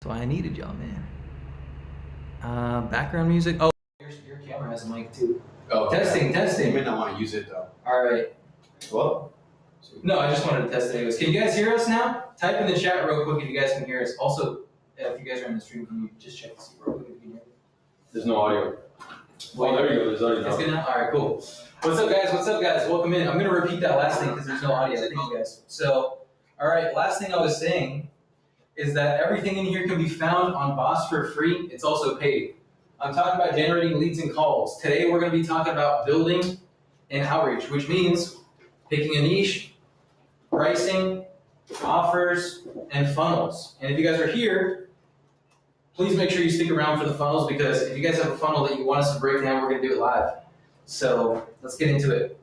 That's why I needed y'all, man. Background music. Oh, your camera has a mic too. Oh, testing. You may not want to use it though. All right. Well, no, I just wanted to test it anyways. Can you guys hear us now? Type in the chat real quick if you guys can hear us. Also, if you guys are on the stream, can you just check to see real quick if you can hear me? There's no audio. Well, there you go. There's audio now. It's good now? All right, cool. What's up, guys? Welcome in. I'm going to repeat that last thing because there's no audio. Thank you, guys. So, all right, last thing I was saying is that everything in here can be found on Boss for free. It's also paid. I'm talking about generating leads and calls. Today, we're going to be talking about building and outreach, which means picking a niche, pricing, offers, and funnels. And if you guys are here, please make sure you stick around for the funnels, because if you guys have a funnel that you want us to break down, we're going to do it live. So let's get into it.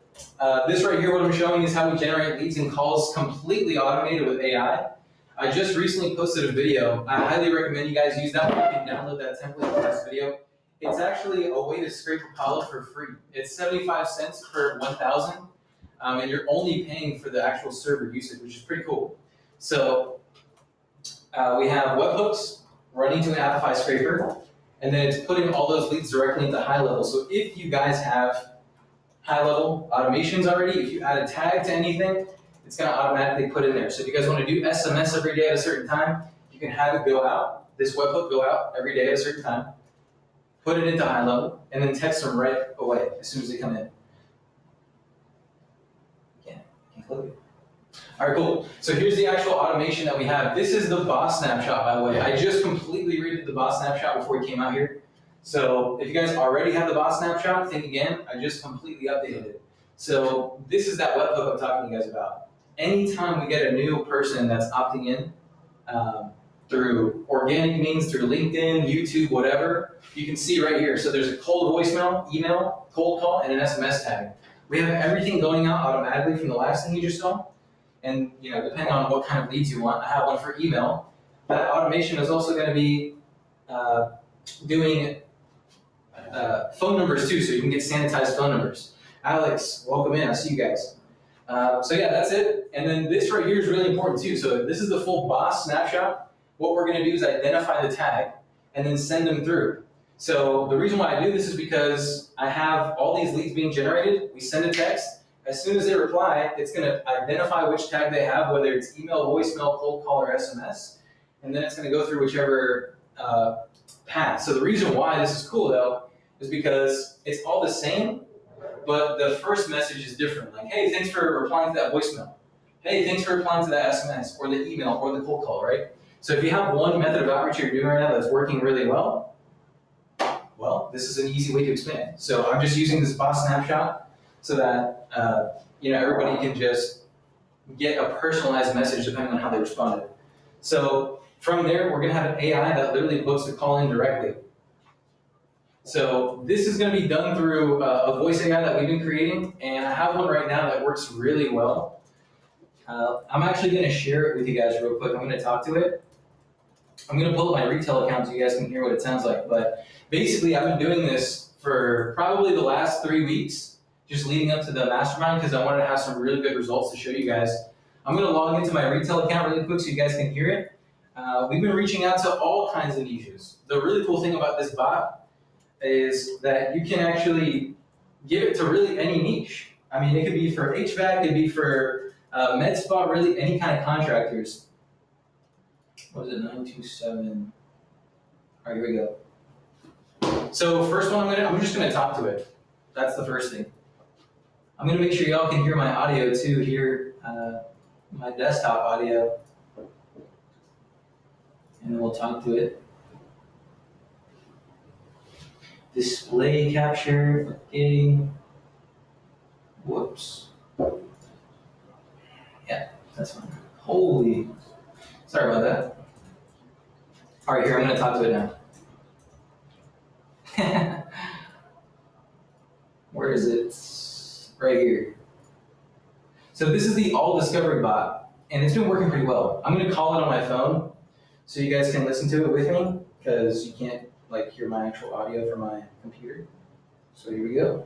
This right here, what I'm showing is how we generate leads and calls completely automated with AI. I just recently posted a video. I highly recommend you guys use that one. You can download that template for this video. It's actually a way to scrape Apollo for free. It's 75 cents per 1,000, and you're only paying for the actual server usage, which is pretty cool. So we have webhooks running to an Apify scraper, and then it's putting all those leads directly into high level. So if you guys have high level automations already, if you add a tag to anything, it's going to automatically put in there. So if you guys want to do SMS every day at a certain time, you can have it go out, this webhook go out every day at a certain time, put it into high level, and then text them right away as soon as they come in. Can't click it. All right, cool. So here's the actual automation that we have. This is the boss snapshot, by the way. I just completely redid the boss snapshot before we came out here. So if you guys already have the boss snapshot, think again. I just completely updated it. So this is that webhook I'm talking to you guys about. Anytime we get a new person that's opting in through organic means, through LinkedIn, YouTube, whatever, you can see right here. So there's a cold voicemail, email, cold call, and an SMS tag. We have everything going out automatically from the last thing you just saw. And depending on what kind of leads you want, I have one for email. That automation is also going to be doing phone numbers too, so you can get sanitized phone numbers. Alex, welcome in. I see you guys. So yeah, that's it. And then this right here is really important too. So this is the full boss snapshot. What we're going to do is identify the tag and then send them through. So the reason why I do this is because I have all these leads being generated. We send a text. As soon as they reply, it's going to identify which tag they have, whether it's email, voicemail, cold call, or SMS. And then it's going to go through whichever path. So the reason why this is cool, though, is because it's all the same, but the first message is different. Like, hey, thanks for replying to that voicemail. Hey, thanks for replying to that SMS, or the email, or the cold call, right? So if you have one method of outreach you're doing right now that's working really well, this is an easy way to expand. So I'm just using this boss snapshot so that everybody can just get a personalized message depending on how they responded. So from there, we're going to have an AI that literally books the call in directly. So this is going to be done through a voice AI that we've been creating, and I have one right now that works really well. I'm actually going to share it with you guys real quick. I'm going to talk to it. I'm going to pull up my retail account so you guys can hear what it sounds like. But basically, I've been doing this for probably the last 3 weeks, just leading up to the Mastermind, because I wanted to have some really good results to show you guys. I'm going to log into my retail account really quick so you guys can hear it. We've been reaching out to all kinds of niches. The really cool thing about this bot is that you can actually give it to really any niche. I mean, it could be for HVAC, it could be for med spa, really any kind of contractors. What is it, 927? All right, here we go. So first one, I'm just gonna talk to it. That's the first thing. I'm gonna make sure y'all can hear my audio too here, my desktop audio. And then we'll talk to it. Display capture, okay. Whoops. Yeah, that's fine. Holy, sorry about that. All right, here, I'm gonna talk to it now. Where is it? Right here. So this is the all discovery bot, and it's been working pretty well. I'm gonna call it on my phone so you guys can listen to it with me, because you can't hear my actual audio from my computer. So here we go.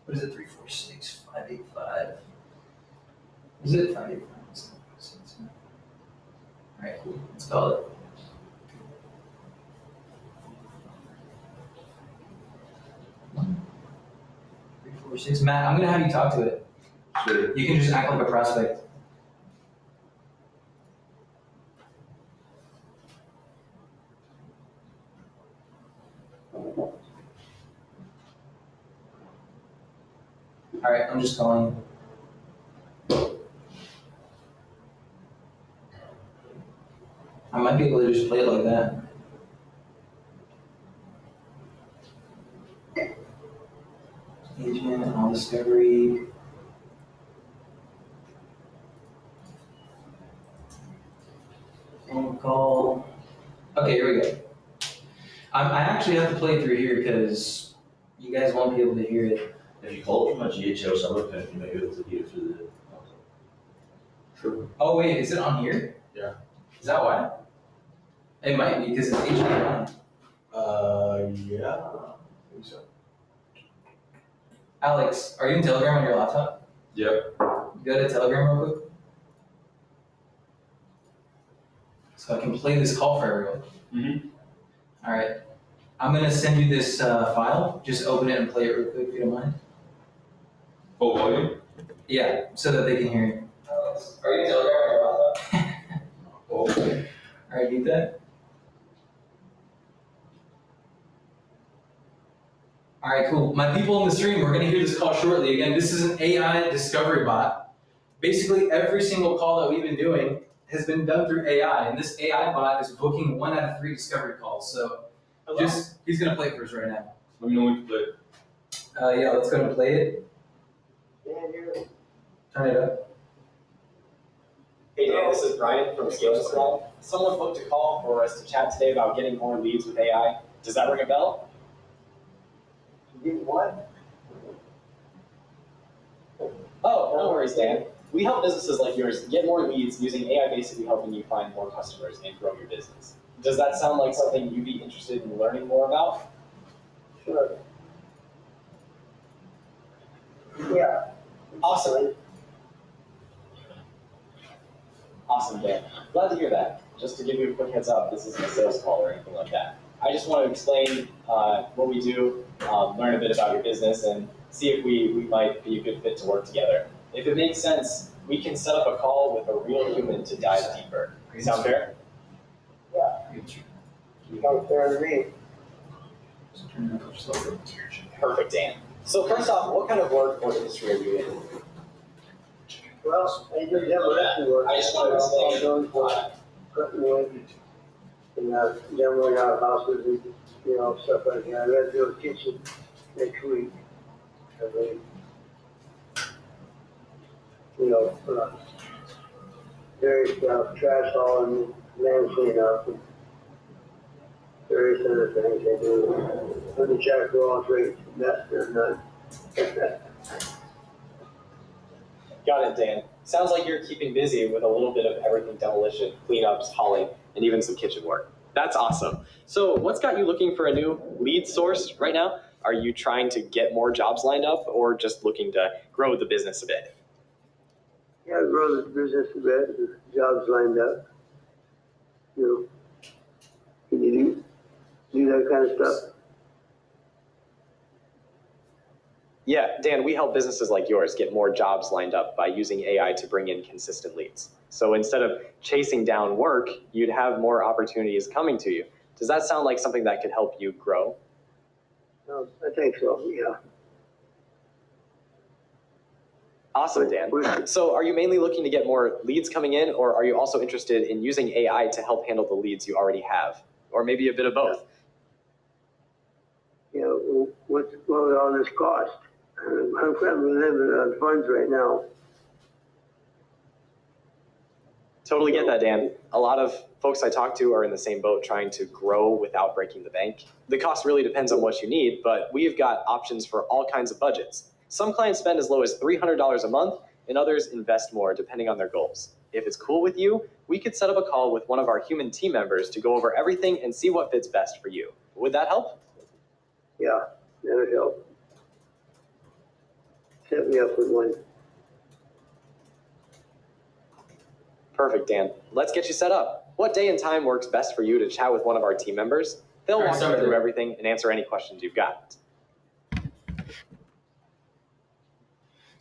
What is it? 346 585. Is it 585? All right, cool. Let's call it. 4-6. Matt, I'm gonna have you talk to it. Sure. You can just act like a prospect. All right, I'm just calling. I might be able to just play it like that. Agent on discovery. Phone call. Okay, here we go. I actually have to play through here because you guys won't be able to hear it. If you call it from a GHL summer pen, you might be able to hear it through the console. True. Oh wait, is it on here? Yeah. Is that why? It might be because it's HDMI. Yeah. I think so. Alex, are you in Telegram on your laptop? Yep. You go to Telegram real quick? So I can play this call for everyone. Mm-hmm. All right. I'm gonna send you this file. Just open it and play it real quick if you don't mind. Oh, volume? Yeah, so that they can hear you. Alex, are you in Telegram on your laptop? Oh. All right, do that. All right, cool. My people in the stream, we're gonna hear this call shortly. Again, this is an AI discovery bot. Basically, every single call that we've been doing has been done through AI, and this AI bot is booking 1 out of 3 discovery calls. So, he's gonna play it for us right now. Let me know when you play. Yeah, let's go and play it. Turn it up. Hey Dan, this is Brian from Scale Squad. Someone booked a call for us to chat today about getting more leads with AI. Does that ring a bell? What? Oh, no worries, Dan. We help businesses like yours get more leads using AI basically helping you find more customers and grow your business. Does that sound like something you'd be interested in learning more about? Sure. Yeah. Awesome. Awesome, Dan. Glad to hear that. Just to give you a quick heads up, this isn't a sales call or anything like that. I just want to explain what we do, learn a bit about your business, and see if we might be a good fit to work together. If it makes sense, we can set up a call with a real human to dive deeper. Sound fair? Yeah. Sounds fair to me. Perfect, Dan. So first off, what kind of work or industry are you in? Well, I do demolition work. I just wanted to say, Cutting wood and demoing out houses and, stuff like that. I gotta do a kitchen next week. I mean, various trash hauling, land cleanup, and various other things I do. Let me check for all trades. That's none. got it, Dan. Sounds like you're keeping busy with a little bit of everything: demolition, cleanups, hauling, and even some kitchen work. That's awesome. So what's got you looking for a new lead source right now? Are you trying to get more jobs lined up or just looking to grow the business a bit? Yeah, grow the business a bit, the jobs lined up. Can you do that kind of stuff? Yeah, Dan, we help businesses like yours get more jobs lined up by using AI to bring in consistent leads. So instead of chasing down work, you'd have more opportunities coming to you. Does that sound like something that could help you grow? I think so, yeah. Awesome, Dan. So are you mainly looking to get more leads coming in, or are you also interested in using AI to help handle the leads you already have? Or maybe a bit of both? What will all this cost? I'm currently living on funds right now. Totally get that, Dan. A lot of folks I talk to are in the same boat, trying to grow without breaking the bank. The cost really depends on what you need, but we've got options for all kinds of budgets. Some clients spend as low as $300 a month, and others invest more depending on their goals. If it's cool with you, we could set up a call with one of our human team members to go over everything and see what fits best for you. Would that help? Yeah, that would help. Set me up with one. Perfect, Dan. Let's get you set up. What day and time works best for you to chat with one of our team members? They'll walk you through everything and answer any questions you've got.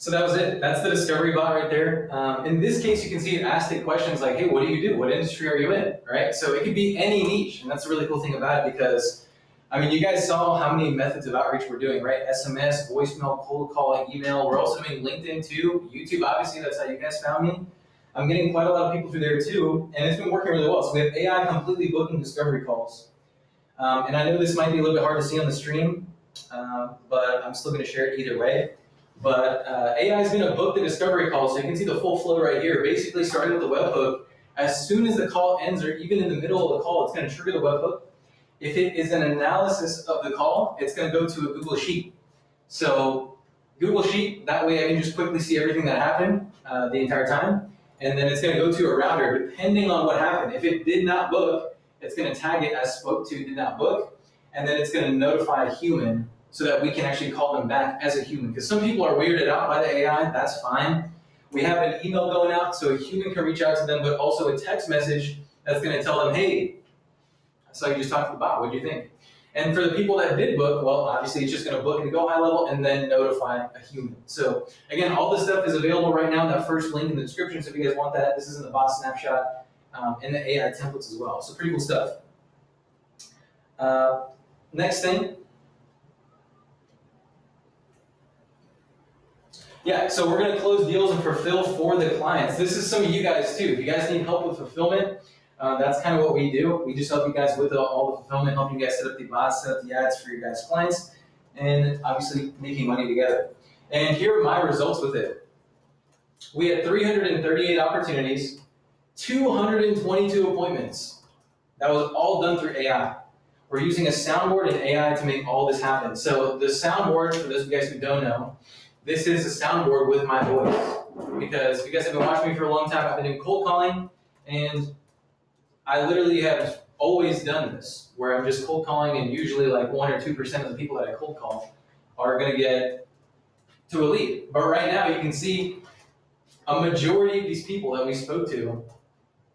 So that was it. That's the discovery bot right there. In this case, you can see it asked it questions like, hey, what do you do? What industry are you in, right? So it could be any niche, and that's the really cool thing about it because, I mean, you guys saw how many methods of outreach we're doing, right? SMS, voicemail, cold calling, email. We're also doing LinkedIn too. YouTube, obviously, that's how you guys found me. I'm getting quite a lot of people through there too, and it's been working really well. So we have AI completely booking discovery calls. And I know this might be a little bit hard to see on the stream, but I'm still gonna share it either way. But AI is gonna book the discovery call, so you can see the full flow right here. Basically, starting with the webhook, as soon as the call ends, or even in the middle of the call, it's gonna trigger the webhook. If it is an analysis of the call, it's gonna go to a Google Sheet. So Google Sheet, that way I can just quickly see everything that happened the entire time. And then it's gonna go to a router, depending on what happened. If it did not book, it's gonna tag it as spoke to, did not book, and then it's gonna notify a human so that we can actually call them back as a human. Because some people are weirded out by the AI, that's fine. We have an email going out so a human can reach out to them, but also a text message that's gonna tell them, hey, I saw you just talked to the bot, what do you think? And for the people that did book, well, obviously it's just gonna book and go high level and then notify a human. So again, all this stuff is available right now, that first link in the description, so if you guys want that, this is in the bot snapshot and the AI templates as well. So pretty cool stuff. Next thing. Yeah, so we're gonna close deals and fulfill for the clients. This is some of you guys too. If you guys need help with fulfillment, that's kind of what we do. We just help you guys with all the fulfillment, helping you guys set up the bots, set up the ads for your guys' clients, and obviously making money together. And here are my results with it. We had 338 opportunities, 222 appointments. That was all done through AI. We're using a soundboard and AI to make all this happen. So the soundboard, for those of you guys who don't know, this is a soundboard with my voice. Because if you guys have been watching me for a long time, I've been doing cold calling, and I literally have always done this, where I'm just cold calling, and usually like 1 or 2% of the people that I cold call are gonna get to a lead. But right now you can see a majority of these people that we spoke to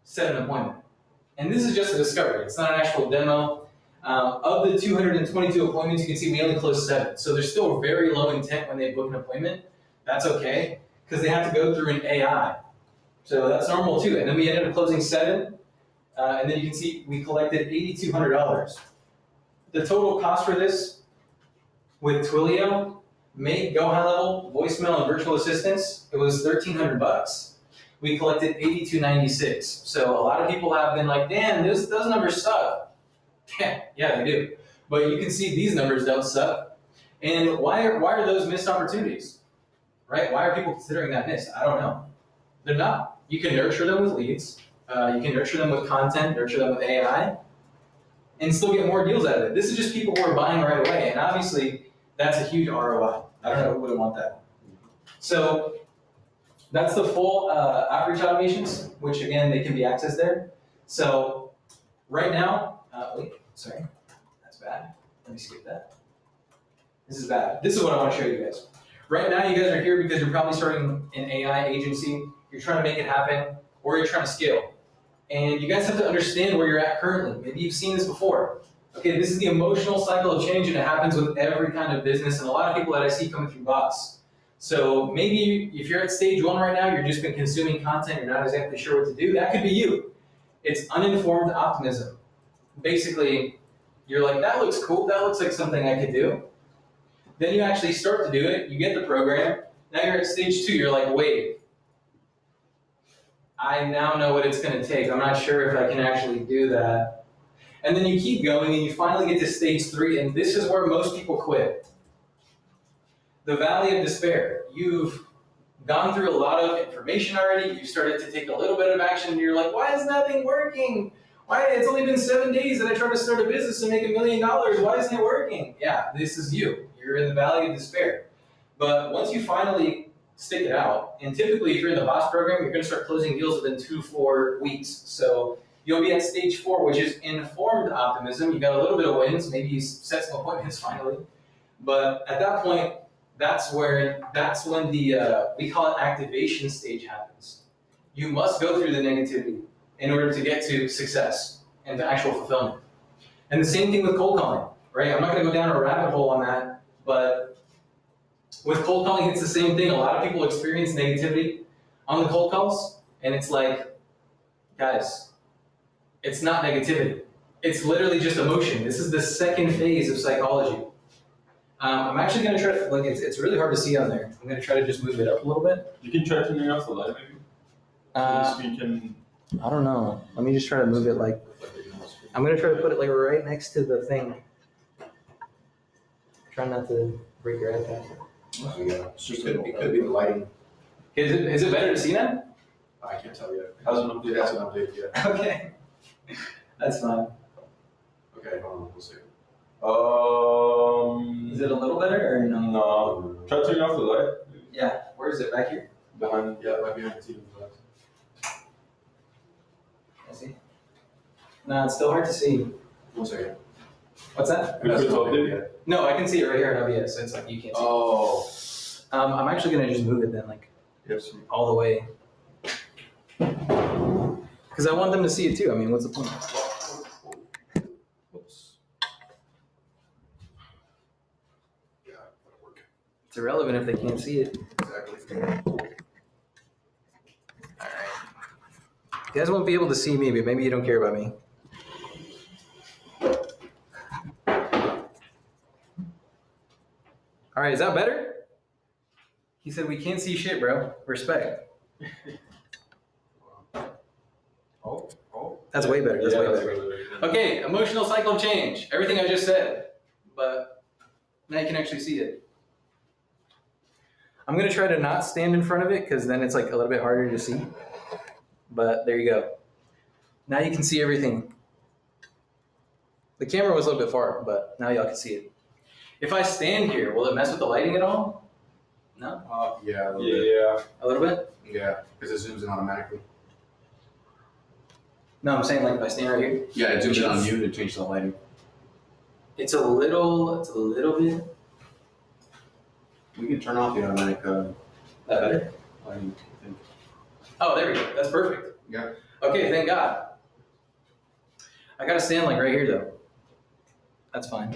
set an appointment. And this is just a discovery, it's not an actual demo. Of the 222 appointments, you can see we only closed 7. So there's still very low intent when they book an appointment. That's okay, because they have to go through an AI. So that's normal too. And then we ended up closing 7. And then you can see we collected $8,200. The total cost for this with Twilio, Make, Go High Level, voicemail, and virtual assistants, it was $1,300. We collected $8,296. So a lot of people have been like, damn, those numbers suck. Yeah, they do. But you can see these numbers don't suck. And why are those missed opportunities? Right? Why are people considering that missed? I don't know. They're not. You can nurture them with leads. You can nurture them with content, nurture them with AI, and still get more deals out of it. This is just people who are buying right away, and obviously that's a huge ROI. I don't know who wouldn't want that. So that's the full outreach automations, which again, they can be accessed there. So right now, wait, sorry, that's bad. Let me skip that. This is bad. This is what I want to show you guys. Right now, you guys are here because you're probably starting an AI agency. You're trying to make it happen, or you're trying to scale. And you guys have to understand where you're at currently. Maybe you've seen this before. Okay, this is the emotional cycle of change, and it happens with every kind of business, and a lot of people that I see coming through bots. So maybe if you're at stage 1 right now, you're just been consuming content, you're not exactly sure what to do, that could be you. It's uninformed optimism. Basically, you're like, that looks cool, that looks like something I could do. Then you actually start to do it, you get the program, now you're at stage 2, you're like, wait, I now know what it's gonna take, I'm not sure if I can actually do that. And then you keep going and you finally get to stage 3, and this is where most people quit. The valley of despair. You've gone through a lot of information already, you've started to take a little bit of action, and you're like, why is nothing working? Why? It's only been 7 days that I tried to start a business and make $1 million. Why isn't it working? Yeah, this is you. You're in the valley of despair. But once you finally stick it out, and typically if you're in the boss program, you're gonna start closing deals within 2 to 4 weeks. So you'll be at stage 4, which is informed optimism. You got a little bit of wins, maybe you set some appointments finally. But at that point, that's when the, we call it activation stage happens. You must go through the negativity in order to get to success and to actual fulfillment. And the same thing with cold calling, right? I'm not gonna go down a rabbit hole on that, but With cold calling, it's the same thing. A lot of people experience negativity on the cold calls, and it's like, guys, it's not negativity. It's literally just emotion. This is the second phase of psychology. I'm actually gonna try to, like, it's really hard to see on there. I'm gonna try to just move it up a little bit. You can try turning off the light, maybe. So you can. I don't know. Let me just try to move it like, I'm gonna try to put it like right next to the thing. Try not to break your iPad. Oh, yeah, it could be the lighting. Is it better to see now? I can't tell yet. Hasn't updated. It hasn't updated yet. Okay. That's fine. Okay, hold on, we'll see. Is it a little better or no? No. Try turning off the light. Yeah. Where is it? Back here? Behind. Yeah, right behind the TV. I see. No, it's still hard to see. 1 second. What's that? If it's updated. No, I can see it right here in OBS, so it's like you can't see. Oh. I'm actually gonna just move it then, like Yes. all the way, because I want them to see it too. I mean, what's the point? Whoops. Yeah, that'll work. It's irrelevant if they can't see it. Exactly. All right. You guys won't be able to see me, but maybe you don't care about me. All right, is that better? He said we can't see shit, bro. Respect. Oh. That's way better. That's Yeah, way that's better. really good. Okay, emotional cycle of change. Everything I just said, but now you can actually see it. I'm gonna try to not stand in front of it because then it's like a little bit harder to see. But there you go. Now you can see everything. The camera was a little bit far, but now y'all can see it. If I stand here, will it mess with the lighting at all? No? Yeah, a little bit. Yeah. A little bit? Yeah, because it zooms in automatically. No, I'm saying like if I stand right here. Yeah, it zooms in on you to change the lighting. It's a little bit. We can turn off the automatic That better? lighting. I think. Oh, there we go. That's perfect. Yeah. Okay, thank God. I gotta stand like right here though. That's fine.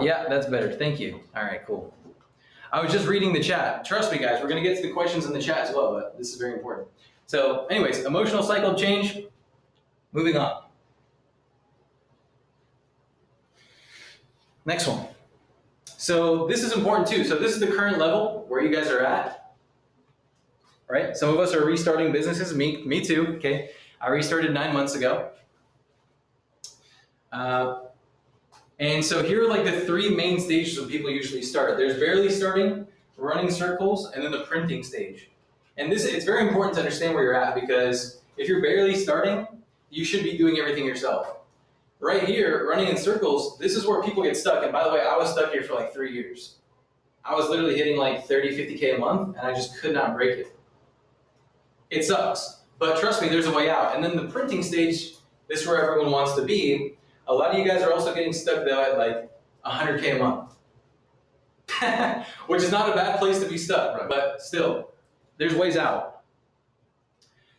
Yeah, that's better. Thank you. All right, cool. I was just reading the chat. Trust me, guys, we're gonna get to the questions in the chat as well, but this is very important. So, anyways, emotional cycle of change. Moving on. Next one. So this is important too. So this is the current level where you guys are at. Right? Some of us are restarting businesses. Me too. Okay. I restarted 9 months ago. And so here are like the three main stages that people usually start. There's barely starting, running circles, and then the printing stage. And it's very important to understand where you're at because if you're barely starting, you should be doing everything yourself. Right here, running in circles, this is where people get stuck. And by the way, I was stuck here for like 3 years. I was literally hitting like 30, 50K a month, and I just could not break it. It sucks, but trust me, there's a way out. And then the printing stage, this is where everyone wants to be. A lot of you guys are also getting stuck though at like 100K a month, which is not a bad place to be stuck, Right. but still, there's ways out.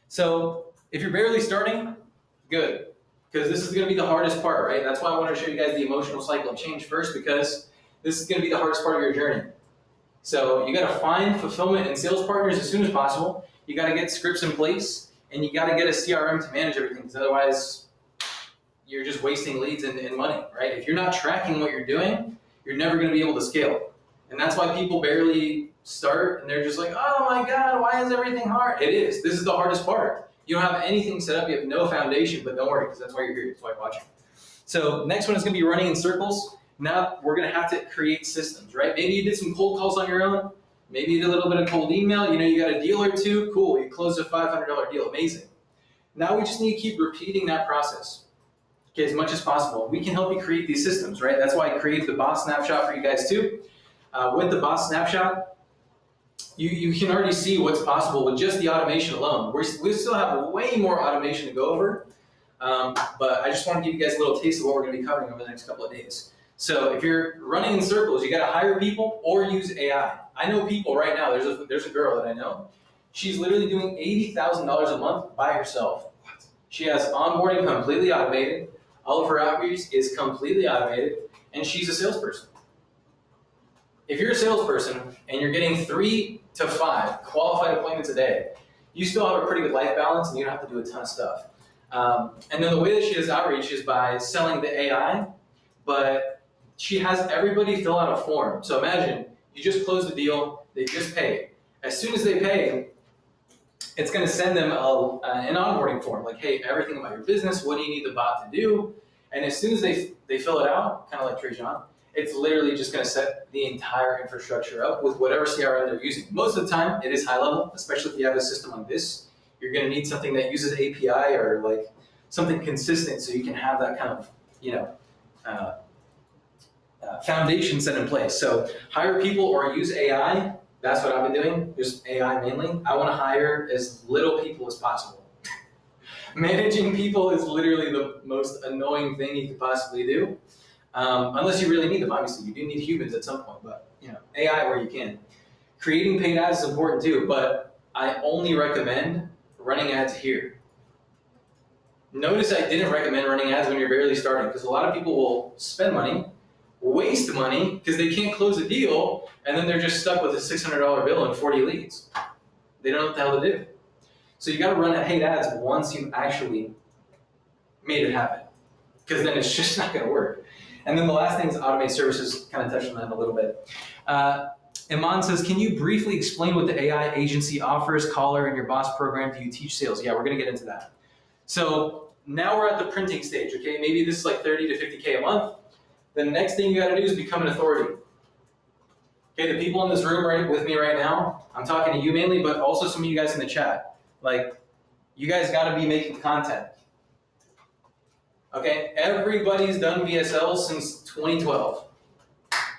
So if you're barely starting, good, because this is gonna be the hardest part, right? That's why I wanna show you guys the emotional cycle of change first, because this is gonna be the hardest part of your journey. So you gotta find fulfillment and sales partners as soon as possible. You gotta get scripts in place, and you gotta get a CRM to manage everything, because otherwise you're just wasting leads and money, right? If you're not tracking what you're doing, you're never gonna be able to scale. And that's why people barely start, and they're just like, oh my God, why is everything hard? It is. This is the hardest part. You don't have anything set up, you have no foundation, but don't worry, because that's why you're here, that's why you're watching. So next one is gonna be running in circles. Now we're gonna have to create systems, right? Maybe you did some cold calls on your own. Maybe you did a little bit of cold email. You know, you got a deal or two. Cool, you closed a $500 deal. Amazing. Now we just need to keep repeating that process, okay, as much as possible. We can help you create these systems, right? That's why I created the boss snapshot for you guys too. With the boss snapshot, you can already see what's possible with just the automation alone. We still have way more automation to go over, but I just want to give you guys a little taste of what we're going to be covering over the next couple of days. So if you're running in circles, you got to hire people or use AI. I know people right now. There's a girl that I know. She's literally doing $80,000 a month by herself. She has onboarding completely automated. All of her outreach is completely automated, and she's a salesperson. if you're a salesperson and you're getting 3 to 5 qualified appointments a day, you still have a pretty good life balance and you don't have to do a ton of stuff. And then the way that she does outreach is by selling the AI, but she has everybody fill out a form. So imagine you just closed the deal, they just pay. As soon as they pay, it's going to send them an onboarding form, like, hey, everything about your business, what do you need the bot to do? And as soon as they fill it out, kind of like Trajan, it's literally just going to set the entire infrastructure up with whatever CRM they're using. Most of the time, it is high level, especially if you have a system like this. You're going to need something that uses API or like something consistent so you can have that kind of, foundation set in place. So hire people or use AI. That's what I've been doing, just AI mainly. I want to hire as little people as possible. Managing people is literally the most annoying thing you could possibly do. Unless you really need them, obviously. You do need humans at some point, but AI where you can. Creating paid ads is important too, but I only recommend running ads here. Notice I didn't recommend running ads when you're barely starting, because a lot of people will spend money, waste money, because they can't close a deal, and then they're just stuck with a $600 bill and 40 leads. They don't know what the hell to do. So you got to run paid ads once you've actually made it happen, because then it's just not going to work. And then the last thing is automate services, kind of touched on that a little bit. Iman says, can you briefly explain what the AI agency offers, Caller, and your boss program? Do you teach sales? Yeah, we're going to get into that. So now we're at the printing stage, okay? Maybe this is like 30 to 50K a month. The next thing you got to do is become an authority. Okay, the people in this room right with me right now, I'm talking to you mainly, but also some of you guys in the chat. Like, you guys got to be making content. Okay, everybody's done VSLs since 2012.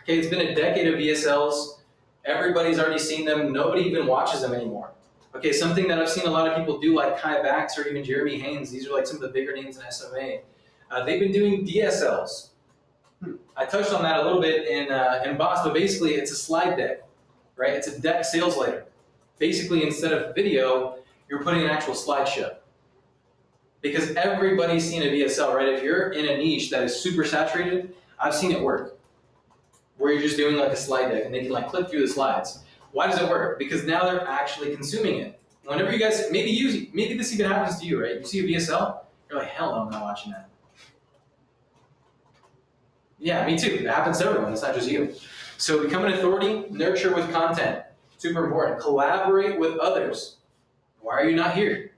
Okay, it's been a decade of VSLs. Everybody's already seen them. Nobody even watches them anymore. Okay, something that I've seen a lot of people do, like Kai Bax or even Jeremy Haynes, these are like some of the bigger names in SMMA. They've been doing DSLs. I touched on that a little bit in Boss, but basically it's a slide deck, right? It's a deck sales letter. Basically, instead of video, you're putting an actual slideshow. Because everybody's seen a VSL, right? If you're in a niche that is super saturated, I've seen it work. Where you're just doing like a slide deck and they can like click through the slides. Why does it work? Because now they're actually consuming it. Whenever you guys, maybe this even happens to you, right? You see a VSL, you're like, hell no, I'm not watching that. Yeah, me too. It happens to everyone. It's not just you. So become an authority, nurture with content. Super important. Collaborate with others. Why are you not here?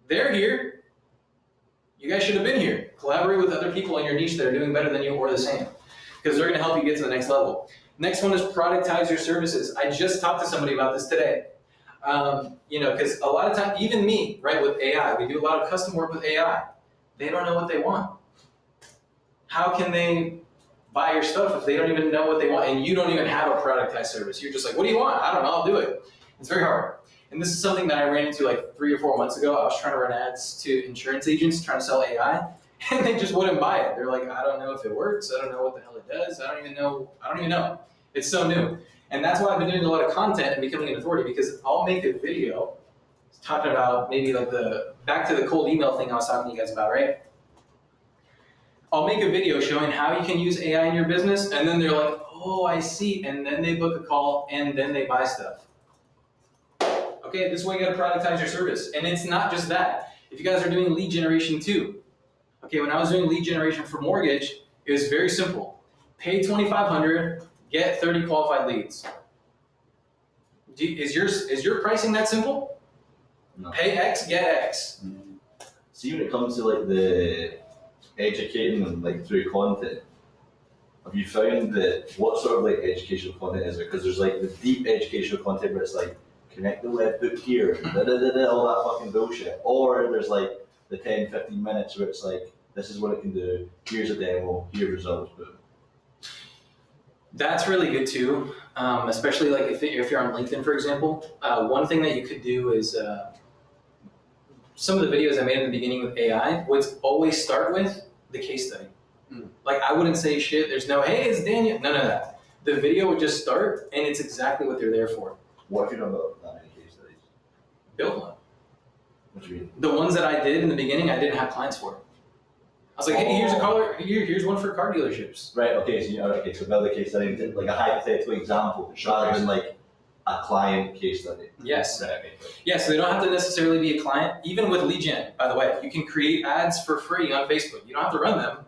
They're here. You guys should have been here. Collaborate with other people in your niche that are doing better than you or the same, because they're going to help you get to the next level. Next one is productize your services. I just talked to somebody about this today. Because a lot of times, even me, right, with AI, we do a lot of custom work with AI. They don't know what they want. How can they buy your stuff if they don't even know what they want and you don't even have a productized service? You're just like, what do you want? I don't know, I'll do it. It's very hard. And this is something that I ran into like 3 or 4 months ago. I was trying to run ads to insurance agents, trying to sell AI, and they just wouldn't buy it. They're like, I don't know if it works. I don't know what the hell it does. I don't even know. It's so new. And that's why I've been doing a lot of content and becoming an authority, because I'll make a video talking about maybe like back to the cold email thing I was talking to you guys about, right? I'll make a video showing how you can use AI in your business, and then they're like, oh, I see, and then they book a call, and then they buy stuff. Okay, this is why you gotta productize your service. And it's not just that. If you guys are doing lead generation too, okay, when I was doing lead generation for mortgage, it was very simple. Pay $2,500, get 30 qualified leads. Is your pricing that simple? No. Pay X, get X. See, when it comes to like the educating them like through content, have you found that what sort of like educational content is there? Because there's like the deep educational content where it's like connect the webhook here, all that fucking bullshit. Or there's like the 10-15 minutes where it's like, this is what it can do, here's a demo, here's results, boom. That's really good too, especially like if you're on LinkedIn, for example. One thing that you could do is some of the videos I made in the beginning with AI would always start with the case study. Like I wouldn't say shit, there's no, hey, it's Daniel, none of that. The video would just start and it's exactly what they're there for. What if you don't know that many case studies? Build one. What do you mean? The ones that I did in the beginning, I didn't have clients for. I was like, hey, here's a car, here's one for car dealerships. Right. Okay. So build a case study, like a hypothetical example, rather than like a client case study. Yes. Right. Okay. Yeah, so they don't have to necessarily be a client. Even with lead gen, by the way, you can create ads for free on Facebook. You don't have to run them,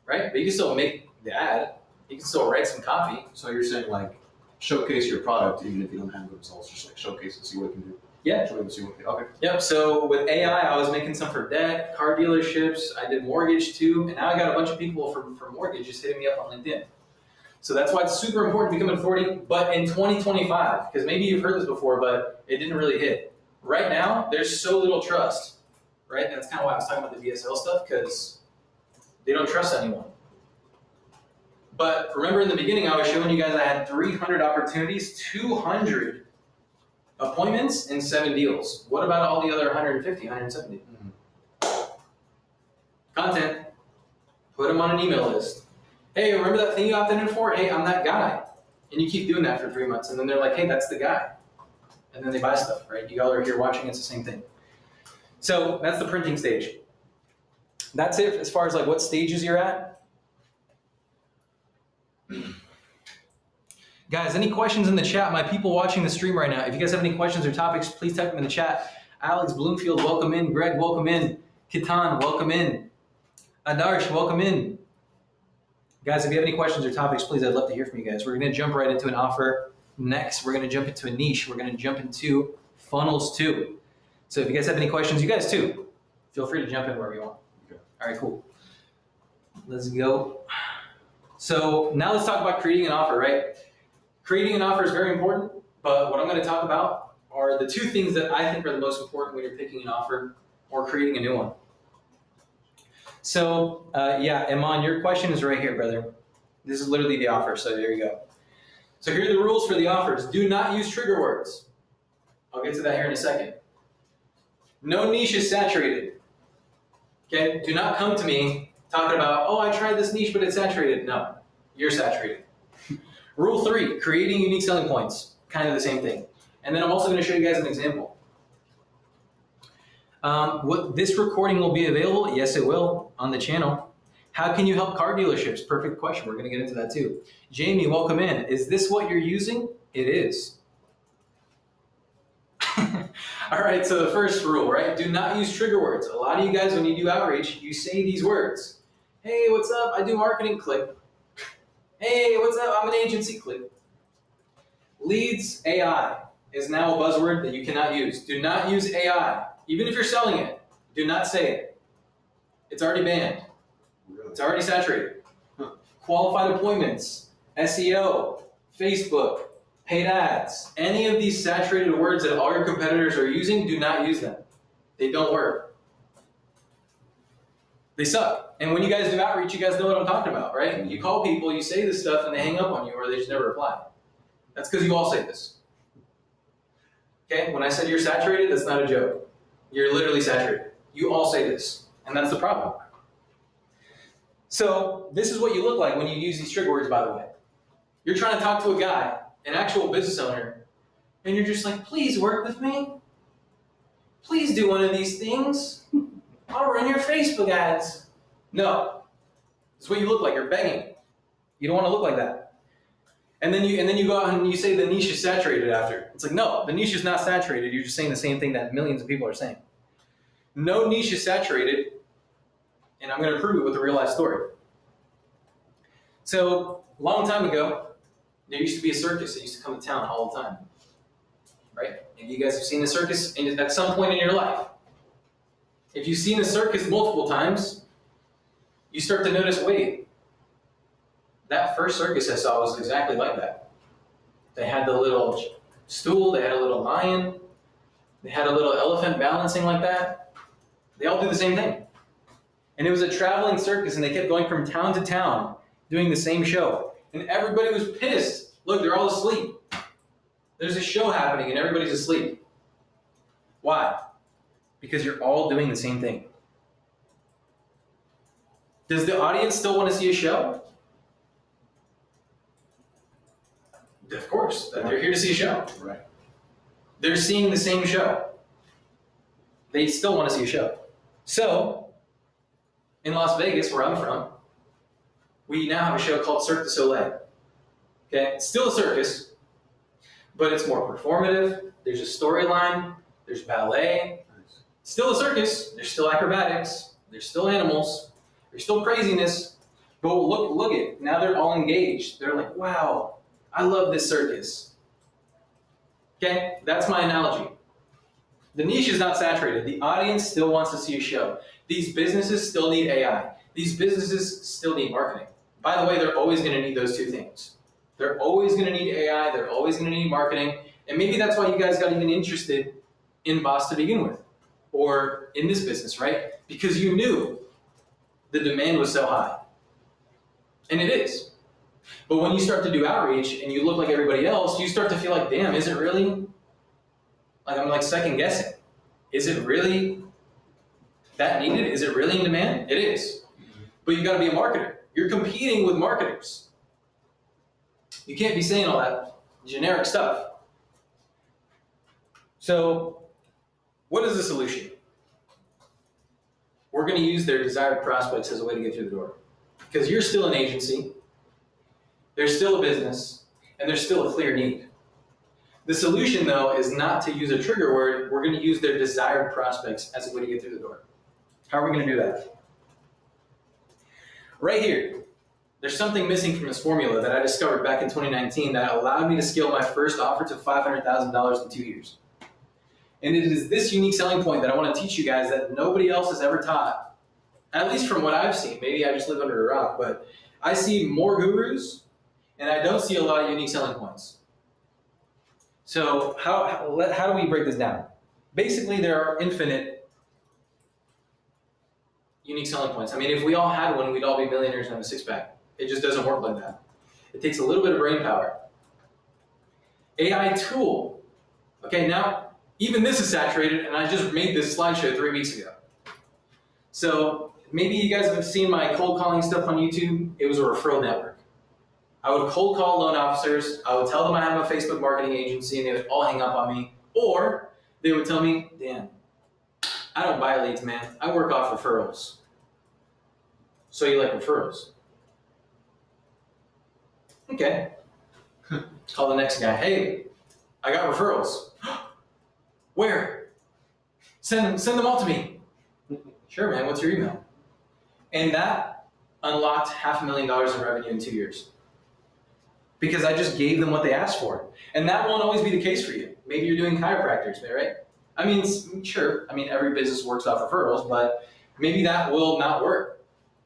right? But you can still make the ad. You can still write some copy. So you're saying like showcase your product even if you don't have the results, just like showcase and see what it can do. Yeah. Show them and see what okay. Yep, so with AI, I was making some for debt, car dealerships, I did mortgage too, and now I got a bunch of people for mortgage just hitting me up on LinkedIn. So that's why it's super important to become an authority, but in 2025, because maybe you've heard this before, but it didn't really hit. Right now, there's so little trust, right? That's kind of why I was talking about the VSL stuff, because they don't trust anyone. But remember in the beginning, I was showing you guys I had 300 opportunities, 200 appointments, and 7 deals. What about all the other 150, 170? Content, put them on an email list. Hey, remember that thing you opted in for? Hey, I'm that guy. And you keep doing that for 3 months, and then they're like, hey, that's the guy. And then they buy stuff, right? You all are here watching, it's the same thing. So that's the printing stage. That's it as far as like what stages you're at. Guys, any questions in the chat? My people watching the stream right now, if you guys have any questions or topics, please type them in the chat. Alex Bloomfield, welcome in. Greg, welcome in. Kitan, welcome in. Adarsh, welcome in. Guys, if you have any questions or topics, please, I'd love to hear from you guys. We're going to jump right into an offer. Next, we're going to jump into a niche. We're going to jump into funnels too. So if you guys have any questions, you guys too, feel free to jump in wherever you want. Okay. All right, cool. Let's go. So now let's talk about creating an offer, right? Creating an offer is very important, but what I'm going to talk about are the 2 things that I think are the most important when you're picking an offer or creating a new one. So, yeah, Iman, your question is right here, brother. This is literally the offer, so there you go. So here are the rules for the offers. Do not use trigger words. I'll get to that here in a second. No niche is saturated. Okay, do not come to me talking about, oh, I tried this niche, but it's saturated. No, you're saturated. Rule 3, creating unique selling points. Kind of the same thing. And then I'm also going to show you guys an example. This recording will be available. Yes, it will on the channel. How can you help car dealerships? Perfect question. We're going to get into that too. Jamie, welcome in. Is this what you're using? It is. All right, so the first rule, right? Do not use trigger words. A lot of you guys, when you do outreach, you say these words. Hey, what's up? I do marketing, click. Hey, what's up? I'm an agency, click. Leads AI is now a buzzword that you cannot use. Do not use AI. Even if you're selling it, do not say it. It's already banned. It's already saturated. Qualified appointments, SEO, Facebook, paid ads, any of these saturated words that all your competitors are using, do not use them. They don't work. They suck. And when you guys do outreach, you guys know what I'm talking about, right? You call people, you say this stuff, and they hang up on you or they just never reply. That's because you all say this. Okay, when I said you're saturated, that's not a joke. You're literally saturated. You all say this, and that's the problem. So this is what you look like when you use these trigger words, by the way. You're trying to talk to a guy, an actual business owner, and you're just like, please work with me. Please do one of these things. I'll run your Facebook ads. No, it's what you look like. You're begging. You don't want to look like that. And then you go out and you say the niche is saturated after. It's like, no, the niche is not saturated. You're just saying the same thing that millions of people are saying. No niche is saturated, and I'm going to prove it with a real life story. So, a long time ago, there used to be a circus that used to come to town all the time. Right? Maybe you guys have seen a circus at some point in your life. If you've seen a circus multiple times, you start to notice, wait, that first circus I saw was exactly like that. They had the little stool, they had a little lion, they had a little elephant balancing like that. They all do the same thing. And it was a traveling circus, and they kept going from town to town doing the same show. And everybody was pissed. Look, they're all asleep. There's a show happening and everybody's asleep. Why? Because you're all doing the same thing. Does the audience still want to see a show? Of course, they're here to see a show. Right. They're seeing the same show. They still want to see a show. So, in Las Vegas, where I'm from, we now have a show called Cirque du Soleil. Okay, it's still a circus, but it's more performative. There's a storyline. There's ballet. Still a circus. There's still acrobatics. There's still animals. There's still craziness. But look it. Now they're all engaged. They're like, wow, I love this circus. Okay, that's my analogy. The niche is not saturated. The audience still wants to see a show. These businesses still need AI. These businesses still need marketing. By the way, they're always going to need those two things. They're always going to need AI. They're always going to need marketing. And maybe that's why you guys got even interested in Boss to begin with, or in this business, right? Because you knew the demand was so high. And it is. But when you start to do outreach and you look like everybody else, you start to feel like, damn, is it really? Like, I'm like second guessing. Is it really that needed? Is it really in demand? It is. But you got to be a marketer. You're competing with marketers. You can't be saying all that generic stuff. So, what is the solution? We're going to use their desired prospects as a way to get through the door. Because you're still an agency, there's still a business, and there's still a clear need. The solution, though, is not to use a trigger word. We're going to use their desired prospects as a way to get through the door. How are we going to do that? Right here, there's something missing from this formula that I discovered back in 2019 that allowed me to scale my first offer to $500,000 in 2 years. And it is this unique selling point that I want to teach you guys that nobody else has ever taught, at least from what I've seen. Maybe I just live under a rock, but I see more gurus, and I don't see a lot of unique selling points. So how do we break this down? Basically, there are infinite unique selling points. I mean, if we all had one, we'd all be millionaires and have a six-pack. It just doesn't work like that. It takes a little bit of brain power. AI tool. Okay, now, even this is saturated, and I just made this slideshow 3 weeks ago. So maybe you guys have seen my cold calling stuff on YouTube. It was a referral network. I would cold call loan officers. I would tell them I have a Facebook marketing agency, and they would all hang up on me. Or they would tell me, Dan, I don't buy leads, man. I work off referrals. So you like referrals? Okay. Call the next guy. Hey, I got referrals. Where? Send them all to me. Sure, man. What's your email? And that unlocked $500,000 in revenue in 2 years. Because I just gave them what they asked for. And that won't always be the case for you. Maybe you're doing chiropractors, right? I mean, sure. I mean, every business works off referrals, but maybe that will not work,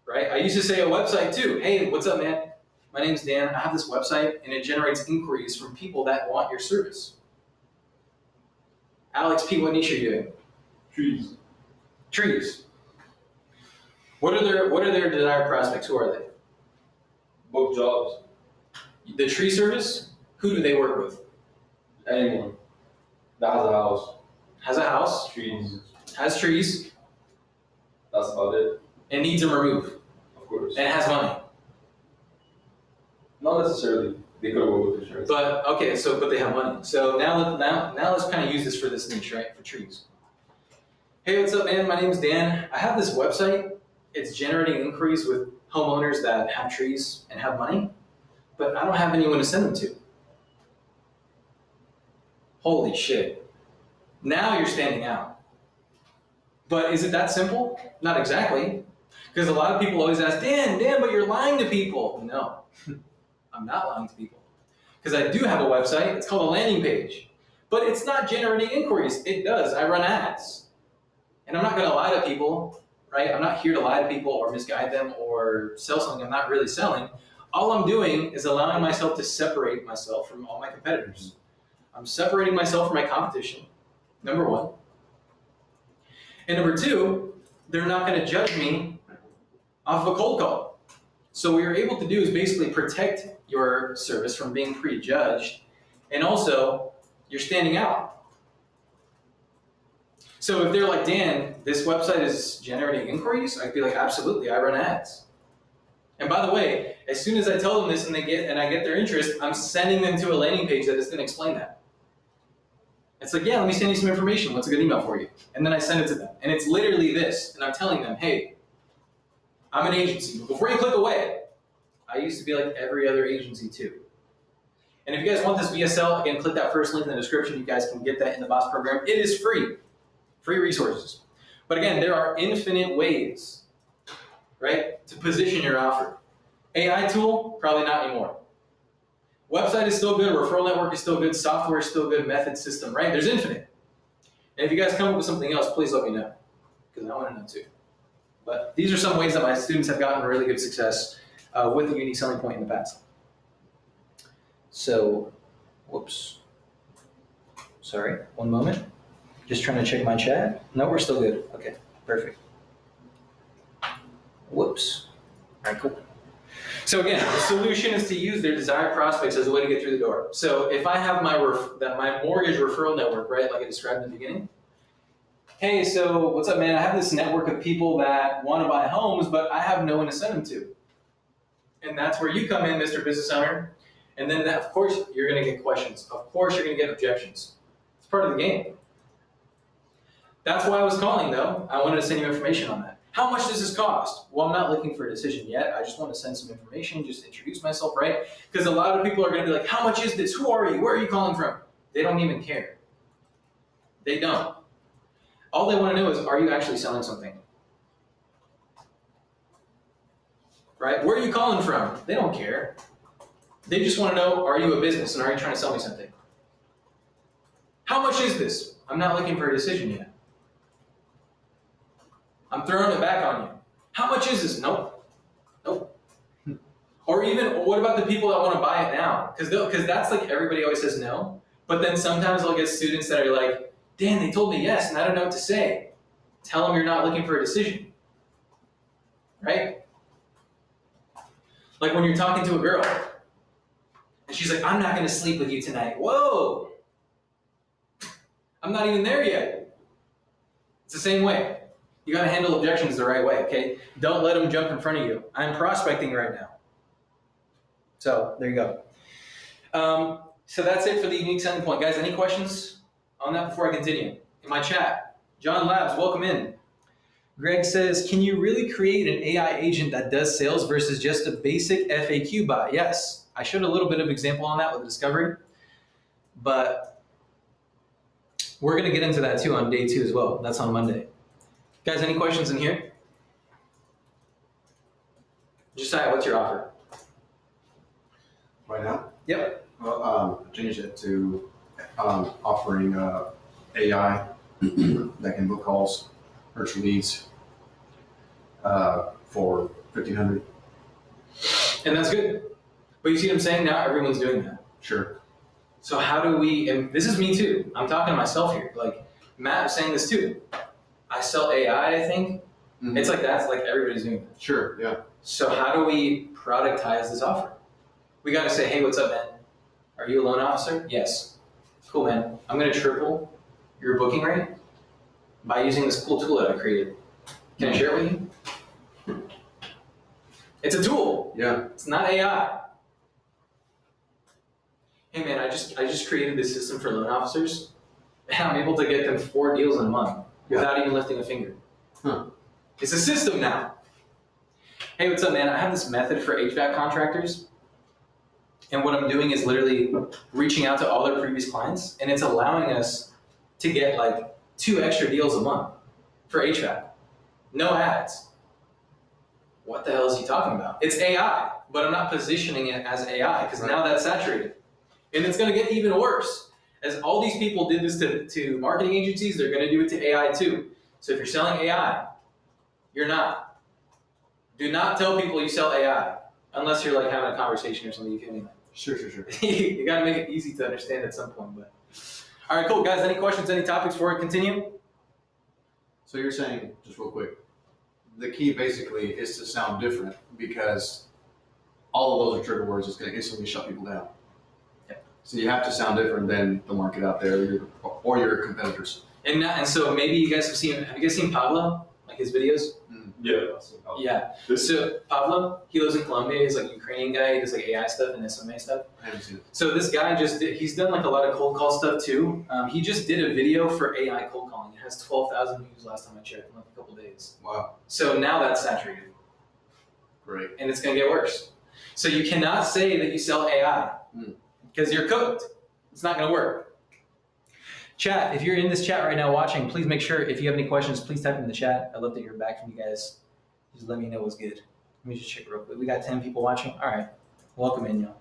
right? I used to say a website too. Hey, what's up, man? My name's Dan. I have this website, and it generates inquiries from people that want your service. Alex P., what niche are you doing? Trees. Trees. What are their desired prospects? Who are they? Book jobs. The tree service? Who do they work with? Anyone that has a house. Has a house. Trees. Has trees. That's about it. And needs them removed. Of course. And has money. Not necessarily. They could work with insurance. But okay, but they have money. So now let's kind of use this for this niche, right? For trees. Hey, what's up, man? My name's Dan. I have this website. It's generating inquiries with homeowners that have trees and have money, but I don't have anyone to send them to. Holy shit. Now you're standing out. But is it that simple? Not exactly. Because a lot of people always ask, Dan, but you're lying to people. No, I'm not lying to people. Because I do have a website. It's called a landing page. But it's not generating inquiries. It does. I run ads. And I'm not going to lie to people, right? I'm not here to lie to people or misguide them or sell something I'm not really selling. All I'm doing is allowing myself to separate myself from all my competitors. I'm separating myself from my competition, number one. And number two, they're not going to judge me off of a cold call. So what you're able to do is basically protect your service from being prejudged, and also you're standing out. So if they're like, Dan, this website is generating inquiries, I'd be like, absolutely, I run ads. And by the way, as soon as I tell them this and I get their interest, I'm sending them to a landing page that is going to explain that. It's like, yeah, let me send you some information. What's a good email for you? And then I send it to them. And it's literally this. And I'm telling them, hey, I'm an agency. But before you click away, I used to be like every other agency too. And if you guys want this VSL, again, click that first link in the description. You guys can get that in the Boss program. It is free resources. But again, there are infinite ways, right, to position your offer. AI tool, probably not anymore. Website is still good, referral network is still good, software is still good, method system, right? There's infinite. And if you guys come up with something else, please let me know, because I want to know too. But these are some ways that my students have gotten really good success with a unique selling point in the past. So, whoops. Sorry, one moment. Just trying to check my chat. No, we're still good. Okay, perfect. Whoops. All right, cool. So again, the solution is to use their desired prospects as a way to get through the door. So if I have my mortgage referral network, right, like I described in the beginning. Hey, so what's up, man? I have this network of people that want to buy homes, but I have no one to send them to. And that's where you come in, Mr. Business Owner. And then, of course, you're going to get questions. Of course, you're going to get objections. It's part of the game. That's why I was calling, though. I wanted to send you information on that. How much does this cost? Well, I'm not looking for a decision yet. I just want to send some information, just introduce myself, right? Because a lot of people are going to be like, how much is this? Who are you? Where are you calling from? They don't even care. They don't. All they want to know is, are you actually selling something? Right? Where are you calling from? They don't care. They just want to know, are you a business and are you trying to sell me something? How much is this? I'm not looking for a decision yet. I'm throwing it back on you. How much is this? Nope. Nope. Or even, what about the people that want to buy it now? Because that's like everybody always says no. But then sometimes I'll get students that are like, Dan, they told me yes, and I don't know what to say. Tell them you're not looking for a decision. Right? Like when you're talking to a girl, and she's like, I'm not going to sleep with you tonight. Whoa! I'm not even there yet. It's the same way. You got to handle objections the right way, okay? Don't let them jump in front of you. I'm prospecting right now. So there you go. So that's it for the unique selling point. Guys, any questions on that before I continue? In my chat, John Labs, welcome in. Greg says, can you really create an AI agent that does sales versus just a basic FAQ bot? Yes. I showed a little bit of example on that with the discovery, but we're going to get into that too on day 2 as well. That's on Monday. Guys, any questions in here? Josiah, what's your offer? Right now? Yep. Well, I changed it to offering AI that can book calls, virtual leads for $1,500. And that's good. But you see what I'm saying? Now everyone's doing that. Sure. So how do we, and this is me too. I'm talking to myself here. Like Matt is saying this too. I sell AI, I think. Mm-hmm. It's like that's like everybody's doing that. Sure, yeah. So how do we productize this offer? We got to say, hey, what's up, man? Are you a loan officer? Yes. Cool, man. I'm going to triple your booking rate by using this cool tool that I created. Can I share it with you? It's a tool. Yeah. It's not AI. Hey, man, I just created this system for loan officers, and I'm able to get them 4 deals in a month without even lifting a finger. Huh. It's a system now. Hey, what's up, man? I have this method for HVAC contractors. And what I'm doing is literally reaching out to all their previous clients, and it's allowing us to get like 2 extra deals a month for HVAC. No ads. What the hell is he talking about? It's AI, but I'm not positioning it as AI because now that's saturated. And it's going to get even worse. As all these people did this to marketing agencies, they're going to do it to AI too. So if you're selling AI, you're not. Do not tell people you sell AI unless you're like having a conversation or something. You can. Sure. You got to make it easy to understand at some point. But all right, cool, guys. Any questions? Any topics before we continue? So you're saying, just real quick, the key basically is to sound different because all of those are trigger words that's going to instantly shut people down. Yep. So you have to sound different than the market out there or your competitors. And so maybe you guys have you guys seen Pablo, like his videos? Yeah. Yeah. So Pablo, he lives in Colombia. He's like a Ukrainian guy. He does like AI stuff and SMMA stuff. I haven't seen it. So this guy he's done like a lot of cold call stuff too. He just did a video for AI cold calling. It has 12,000 views last time I checked in like a couple days. Wow. So now that's saturated. Right. And it's going to get worse. So you cannot say that you sell AI because you're cooked. It's not going to work. Chat, if you're in this chat right now watching, please make sure if you have any questions, please type in the chat. I'd love to hear back from you guys. Just let me know what's good. Let me just check real quick. We got 10 people watching. All right. Welcome in, y'all.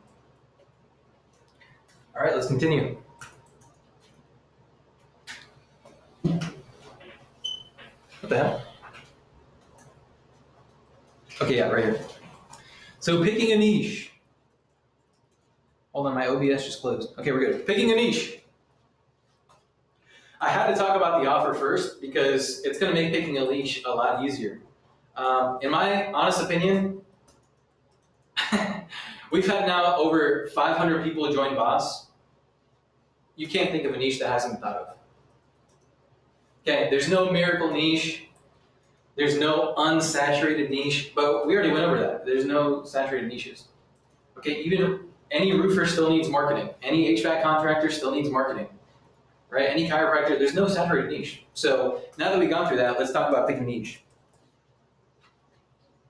All right, let's continue. What the hell? Okay, yeah, right here. So picking a niche. Hold on, my OBS just closed. Okay, we're good. Picking a niche. I had to talk about the offer first because it's going to make picking a niche a lot easier. In my honest opinion, we've had now over 500 people join Boss. You can't think of a niche that hasn't been thought of. Okay, there's no miracle niche. There's no unsaturated niche, but we already went over that. There's no saturated niches. Okay, even any roofer still needs marketing. Any HVAC contractor still needs marketing, right? Any chiropractor, there's no saturated niche. So now that we've gone through that, let's talk about picking a niche.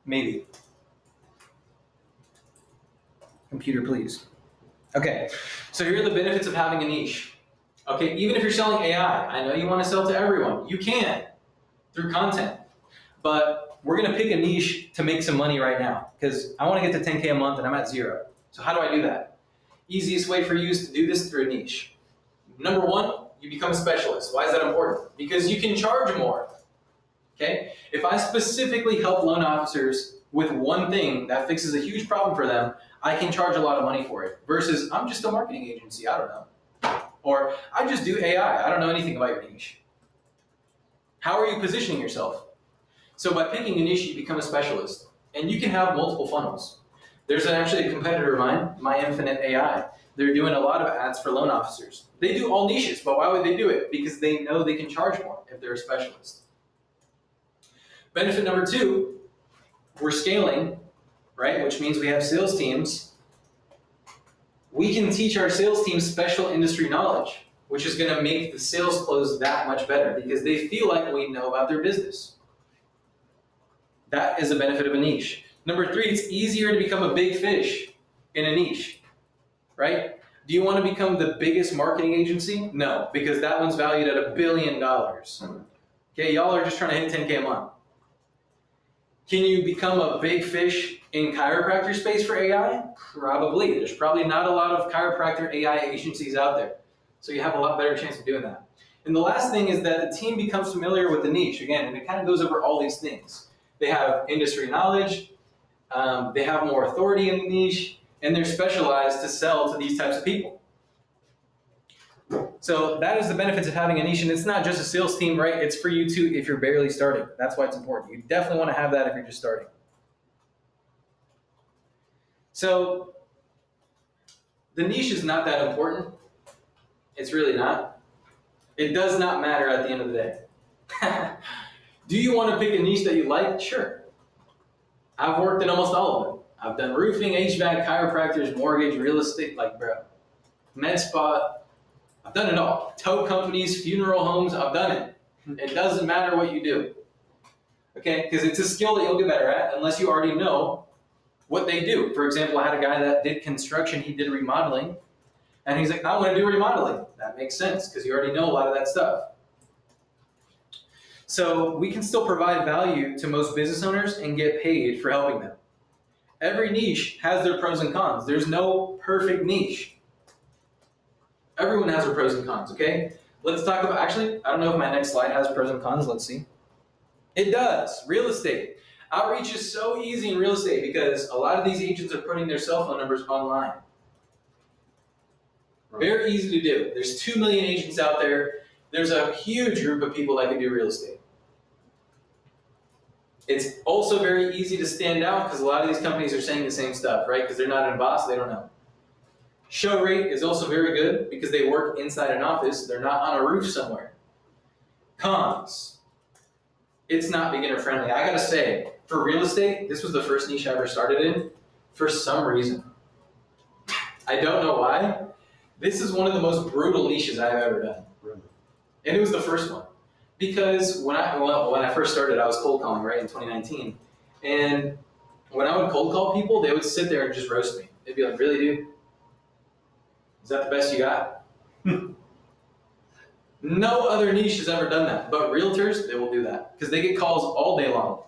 Maybe. Computer, please. Okay, so here are the benefits of having a niche. Okay, even if you're selling AI, I know you want to sell to everyone. You can, through content. But we're going to pick a niche to make some money right now because I want to get to 10K a month and I'm at 0. So how do I do that? Easiest way for you is to do this through a niche. Number one, you become a specialist. Why is that important? Because you can charge more. Okay? If I specifically help loan officers with one thing that fixes a huge problem for them, I can charge a lot of money for it. Versus, I'm just a marketing agency, I don't know. Or, I just do AI, I don't know anything about your niche. How are you positioning yourself? So by picking a niche, you become a specialist. And you can have multiple funnels. There's actually a competitor of mine, My Infinite AI. They're doing a lot of ads for loan officers. They do all niches, but why would they do it? Because they know they can charge more if they're a specialist. Benefit number 2, we're scaling, right? Which means we have sales teams. We can teach our sales team special industry knowledge, which is going to make the sales close that much better because they feel like we know about their business. That is a benefit of a niche. Number 3, it's easier to become a big fish in a niche, right? Do you want to become the biggest marketing agency? No, because that one's valued at $1 billion. Okay, y'all are just trying to hit 10K a month. Can you become a big fish in chiropractor space for AI? Probably. There's probably not a lot of chiropractor AI agencies out there. So you have a lot better chance of doing that. And the last thing is that the team becomes familiar with the niche. Again, and it kind of goes over all these things. They have industry knowledge, they have more authority in the niche, and they're specialized to sell to these types of people. So that is the benefits of having a niche, and it's not just a sales team, right? It's for you too if you're barely starting. That's why it's important. You definitely want to have that if you're just starting. So the niche is not that important. It's really not. It does not matter at the end of the day. Do you want to pick a niche that you like? Sure. I've worked in almost all of them. I've done roofing, HVAC, chiropractors, mortgage, real estate, like bro. Med spa, I've done it all. Tow companies, funeral homes, I've done it. It doesn't matter what you do. Okay, because it's a skill that you'll get better at unless you already know what they do. For example, I had a guy that did construction, he did remodeling, and he's like, I want to do remodeling. That makes sense because you already know a lot of that stuff. So we can still provide value to most business owners and get paid for helping them. Every niche has their pros and cons. There's no perfect niche. Everyone has their pros and cons, okay? Let's talk about, actually, I don't know if my next slide has pros and cons. Let's see. It does. Real estate. Outreach is so easy in real estate because a lot of these agents are putting their cell phone numbers online. Very easy to do. There's 2 million agents out there. There's a huge group of people that can do real estate. It's also very easy to stand out because a lot of these companies are saying the same stuff, right? Because they're not in Boss, they don't know. Show rate is also very good because they work inside an office. They're not on a roof somewhere. Cons. It's not beginner friendly. I gotta say, for real estate, this was the first niche I ever started in for some reason. I don't know why. This is one of the most brutal niches I've ever done. Really? And it was the first one. Because when I first started, I was cold calling, right, in 2019. And when I would cold call people, they would sit there and just roast me. They'd be like, really, dude? Is that the best you got? No other niche has ever done that, but realtors, they will do that because they get calls all day long.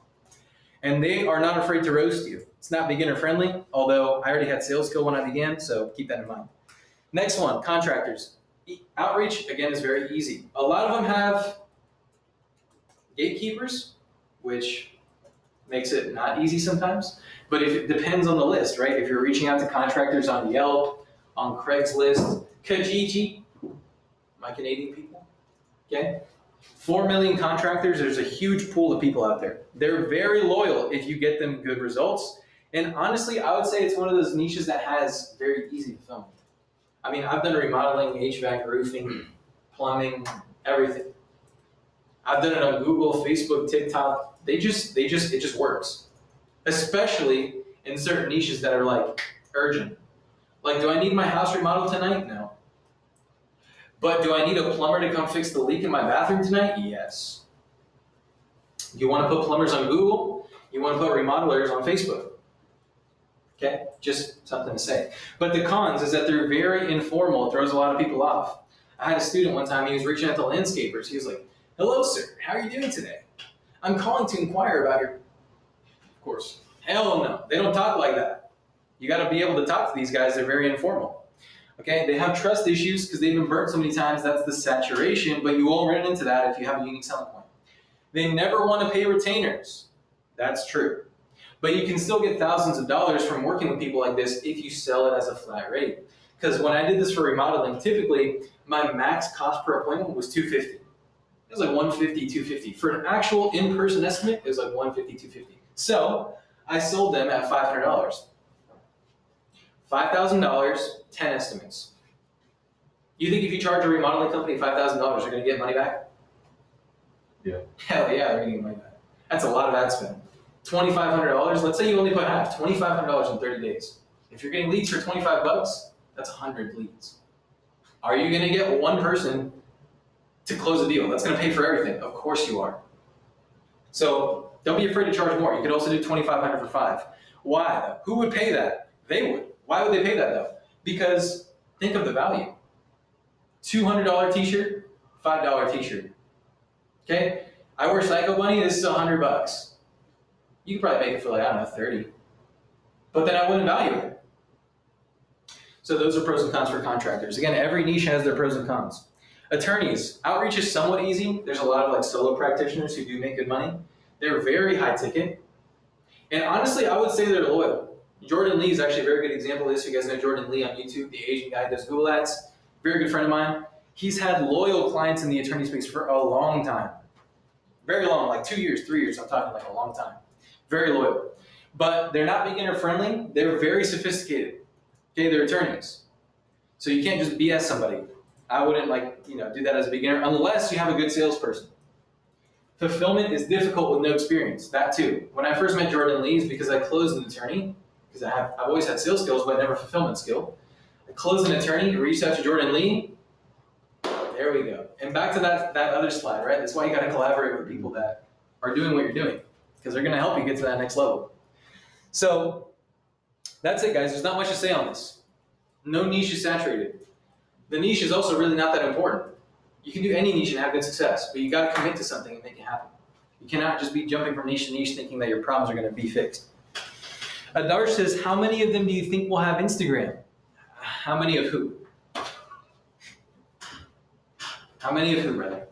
And they are not afraid to roast you. It's not beginner friendly, although I already had sales skill when I began, so keep that in mind. Next one, contractors. Outreach, again, is very easy. A lot of them have gatekeepers, which makes it not easy sometimes, but if it depends on the list, right? If you're reaching out to contractors on Yelp, on Craigslist, Kijiji, my Canadian people, okay? 4 million contractors, there's a huge pool of people out there. They're very loyal if you get them good results. And honestly, I would say it's one of those niches that has very easy fulfillment. I mean, I've done remodeling, HVAC, roofing, plumbing, everything. I've done it on Google, Facebook, TikTok. It just works. Especially in certain niches that are like urgent. Like, do I need my house remodeled tonight? No. But do I need a plumber to come fix the leak in my bathroom tonight? Yes. You want to put plumbers on Google? You want to put remodelers on Facebook? Okay, just something to say. But the cons is that they're very informal. It throws a lot of people off. I had a student one time, he was reaching out to landscapers. He was like, hello, sir, how are you doing today? I'm calling to inquire about your... Of course. Hell no, they don't talk like that. You got to be able to talk to these guys. They're very informal. Okay, they have trust issues because they've been burnt so many times. That's the saturation, but you won't run into that if you have a unique selling point. They never want to pay retainers. That's true. But you can still get thousands of dollars from working with people like this if you sell it as a flat rate. Because when I did this for remodeling, typically my max cost per appointment was $250. It was like $150, $250. For an actual in-person estimate, it was like $150, $250. So I sold them at $500. $5,000, 10 estimates. You think if you charge a remodeling company $5,000, they're going to get money back? Yeah. Hell yeah, they're going to get money back. That's a lot of ad spend. $2,500, let's say you only put half, $2,500 in 30 days. If you're getting leads for 25 bucks, that's 100 leads. Are you going to get one person to close a deal? That's going to pay for everything. Of course you are. So don't be afraid to charge more. You could also do $2,500 for 5. Why though? Who would pay that? They would. Why would they pay that though? Because think of the value. $200 t-shirt, $5 t-shirt. Okay? I wear Psycho Bunny, this is 100 bucks. You could probably make it for like, I don't know, 30. But then I wouldn't value it. So those are pros and cons for contractors. Again, every niche has their pros and cons. Attorneys, outreach is somewhat easy. There's a lot of like solo practitioners who do make good money. They're very high ticket. And honestly, I would say they're loyal. Jordan Lee is actually a very good example of this. You guys know Jordan Lee on YouTube, the Asian guy who does Google ads. Very good friend of mine. He's had loyal clients in the attorney space for a long time. Very long, like 2 years, 3 years. I'm talking like a long time. Very loyal. But they're not beginner friendly. They're very sophisticated. Okay, they're attorneys. So you can't just BS somebody. I wouldn't do that as a beginner unless you have a good salesperson. Fulfillment is difficult with no experience. That too. When I first met Jordan Lee, it's because I closed an attorney, because I've always had sales skills, but never fulfillment skill. I closed an attorney, reached out to Jordan Lee. There we go. And back to that other slide, right? That's why you got to collaborate with people that are doing what you're doing, because they're going to help you get to that next level. So that's it, guys. There's not much to say on this. No niche is saturated. The niche is also really not that important. You can do any niche and have good success, but you got to commit to something and make it happen. You cannot just be jumping from niche to niche thinking that your problems are going to be fixed. Adarsh says, how many of them do you think will have Instagram? How many of who? How many of who, brother?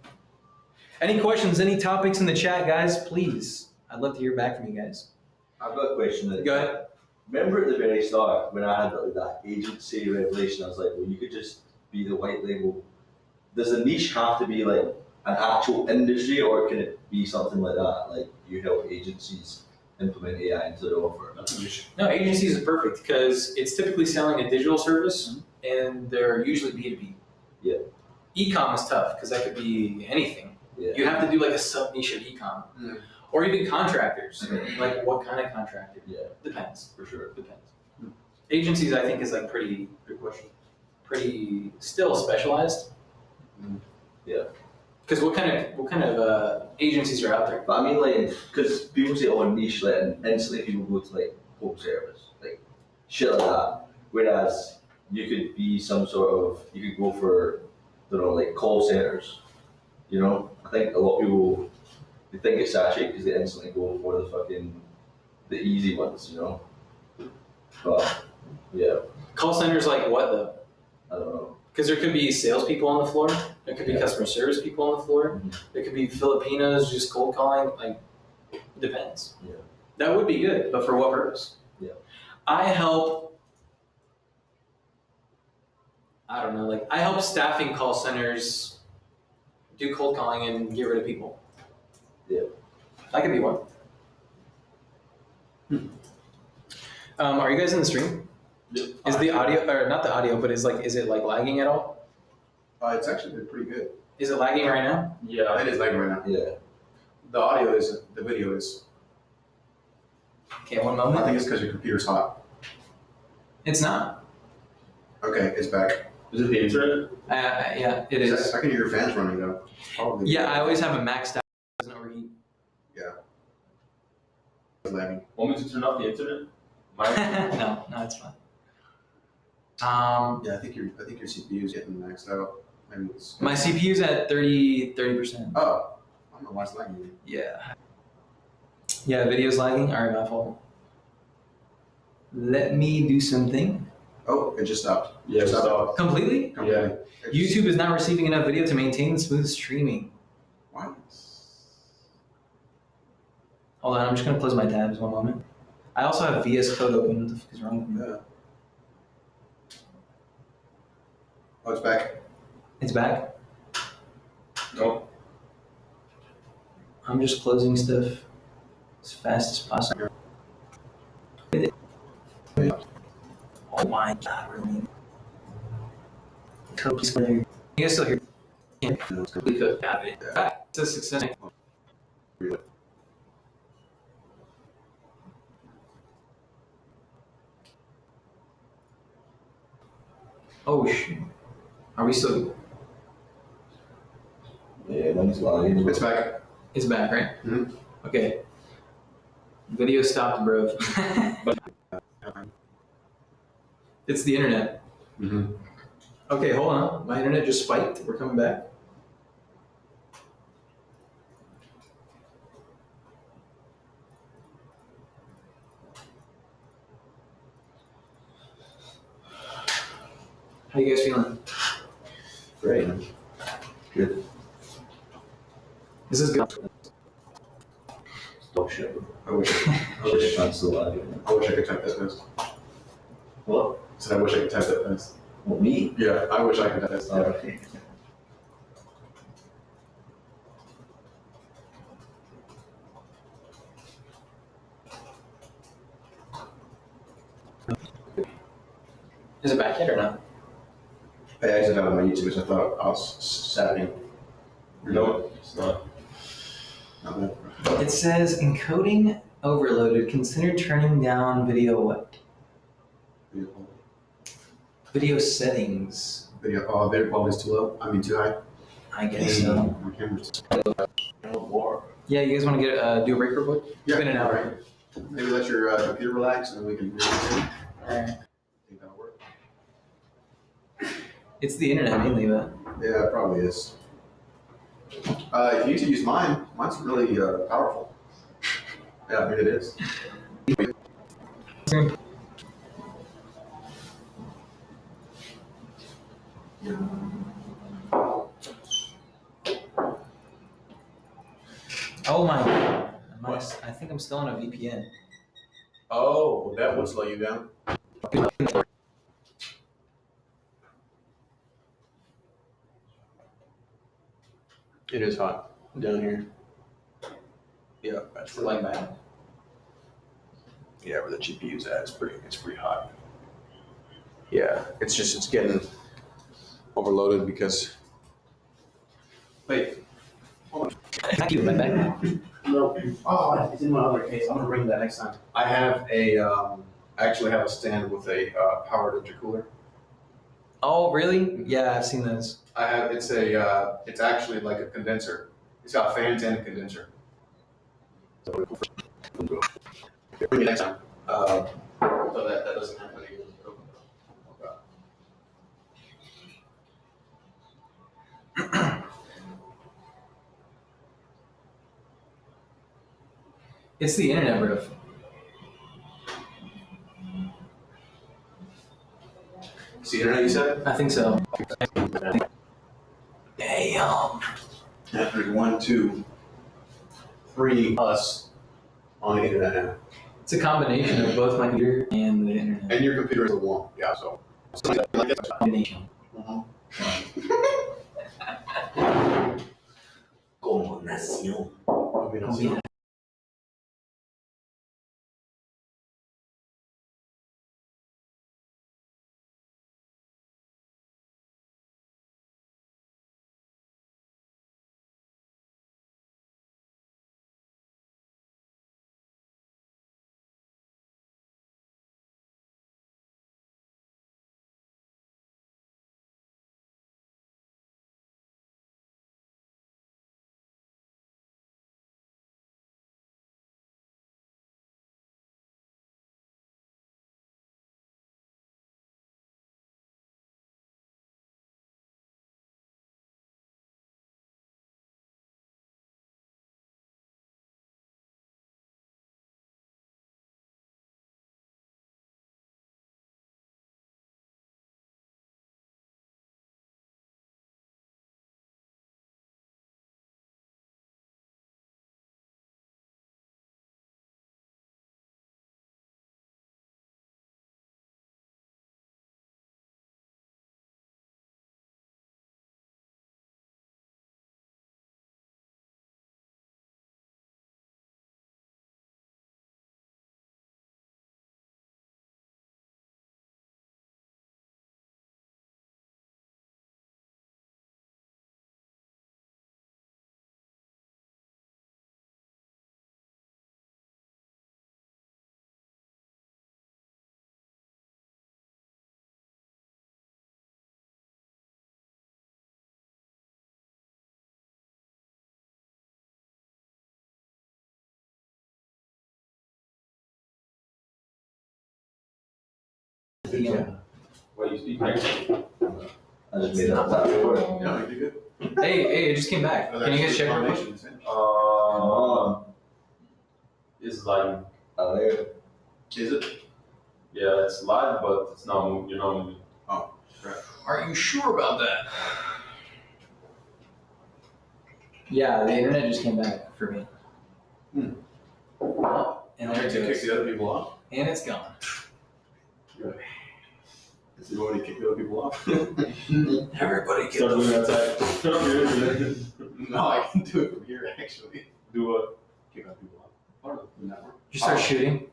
Any questions, any topics in the chat, guys? Please. I'd love to hear back from you guys. I've got a question. Go ahead. Remember at the very start when I had that agency revelation, I was like, well, you could just be the white label. Does the niche have to be like an actual industry, or can it be something like that? Like you help agencies implement AI into their offer? No, agencies are perfect because it's typically selling a digital service and they're usually B2B. Yeah. E-com is tough because that could be anything. Yeah. You have to do like a sub-niche of e-com. Mm. Or even contractors. Like what kind of contractor? Yeah. Depends. For sure. Depends. Agencies, I think, is like pretty, good question. Pretty still specialized. Yeah. Because what kind of agencies are out there? But I mean, like, because people say, oh, niche, like, and instantly people go to like home service, like shit like that. Whereas you could be some sort of, you could go for, you know, like call centers. You know, I think a lot of people they think it's saturated because they instantly go for the easy ones. You know, but yeah, Call centers like what though? I don't know. Because there could be salespeople on the floor. There could be Yeah. customer service people on the floor. Mhm. There could be Filipinos just cold calling. Like, it depends. Yeah. That would be good, but for what purpose? Yeah. I help. I don't know. Like, I help staffing call centers do cold calling and get rid of people. Yeah. That could be one. Are you guys in the stream? Yeah. Is the audio, or not the audio, but is it like lagging at all? It's actually been pretty good. Is it lagging right now? Yeah. It is lagging right now. Yeah. The audio isn't, the video is. Okay, one I moment. think it's because your computer's hot. It's not. Okay, it's back. Is it the internet? Yeah, it is. I can hear your fans running though. Probably. Yeah, I always have a maxed out. It doesn't overheat. It's lagging. Want me to turn off the internet? No, it's fine. Yeah, I think your CPU is getting maxed out. Maybe it's. My CPU's at 30%. Oh, I don't know why it's lagging. Yeah. Yeah, video's lagging. All right, my fault. Let me do something. Oh, it just stopped. Yeah, Just stop. Completely? Completely. Yeah. It just- YouTube is not receiving enough video to maintain smooth streaming. What? Hold on, I'm just gonna close my tabs one moment. I also have VS Code open. What the fuck is wrong with me? Yeah. Oh, it's back. It's back. No. I'm just closing stuff as fast as possible. Oh my god, really? Code, please clear. You guys still hear? Yeah. Completely cooked. Got it. It's a success. Oh shit. Are we still? Yeah, mine's lagging. It's back. It's back, right? Mhm. Okay. Video stopped, bro. It's the internet. Mm-hmm. Okay, hold on. My internet just spiked. We're coming back. How you guys feeling? Great. Good. Is this good? Stop shit. I wish I'm still lagging. I wish I could type that fast. What? I said I wish I could type that fast. What, me? Yeah, I wish I could type that fast. Oh, okay. Is it back yet or not? I exited out of my YouTube because I thought I was sapping. No, it's not. Not that. It says encoding overloaded. Consider turning down video what? Video settings. Video quality is too low. I mean too high. I guess so. My camera's. More. Yeah, you guys want to get do a break real quick? It's been an hour. Maybe let your computer relax and then we can reconvene. Alright. I think that'll work. It's the internet mainly, but Yeah, it probably is. If you need to use mine, mine's really powerful. Yeah, I mean it is. oh my god. I think I'm still on a VPN. Oh, that would slow you down. It is hot down here. Yeah, that's Like bad. yeah, where the GPU's at, it's pretty hot. Yeah, it's getting overloaded because. Wait. Thank you, my bad. No. Oh, it's in my other case. I'm gonna bring that next time. I have I actually have a stand with a powered intercooler. Oh, really? Yeah, I've seen those. I have it's actually like a condenser. It's got fans and a condenser. So bring it next time. So that doesn't happen again. It's the internet, bro. It's the internet, you said? I think so. Damn. There's 1, 2, 3 us on the internet now. It's a combination of both my computer and the internet. And your computer is a one. Yeah, so. Combination. Como nació. Combination. Yeah. What you speak next? I just made up that word. Yeah, you did good. Hey, it just came back. Can you guys check real quick? It's live. Oh, there. Is it? Yeah, it's live, but it's not. You're not moving. Are you sure about that? Yeah, the internet just came back for me. And there it Did you kick goes. the other people off? And it's gone. Did you already kick the other people off? Everybody get Start moving outside. Turn off your internet. No, I can do it from here actually. Do what? Kick other people off. Part of the network. You start shooting.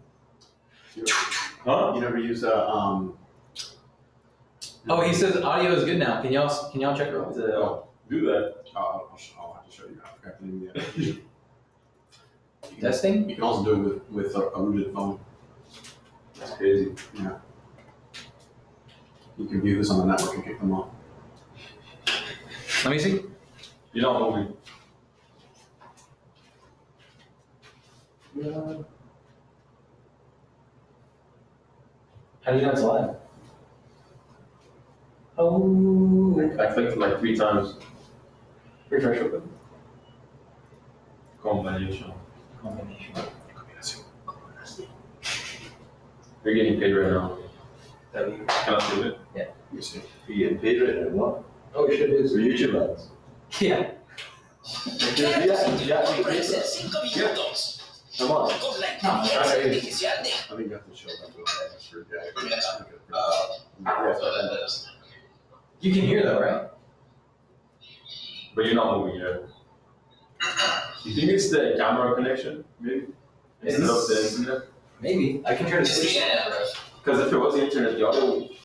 Huh? You never use Oh, he says audio is good now. Can y'all check real quick? Oh, do that. I'll have to show you. I forgot the name of the application. Testing? You can also do it with a rooted phone. That's crazy. Yeah. You can view this on the network and kick them off. Let me see. You're not moving. How do you know it's live? Oh, I clicked like 3 times. refresh real quick. Combination. Combination. You're getting paid right now. W. Can I do it? You see. You getting paid right now? What? Oh, shit, it For is. YouTube ads? Yeah. Yeah, actually paid for that. How much? I think you have to show that to a You can hear though, right? But you're not moving yet. You think it's the camera connection, maybe? Instead of the internet? Maybe. I can try to switch. Because if it was the internet, the audio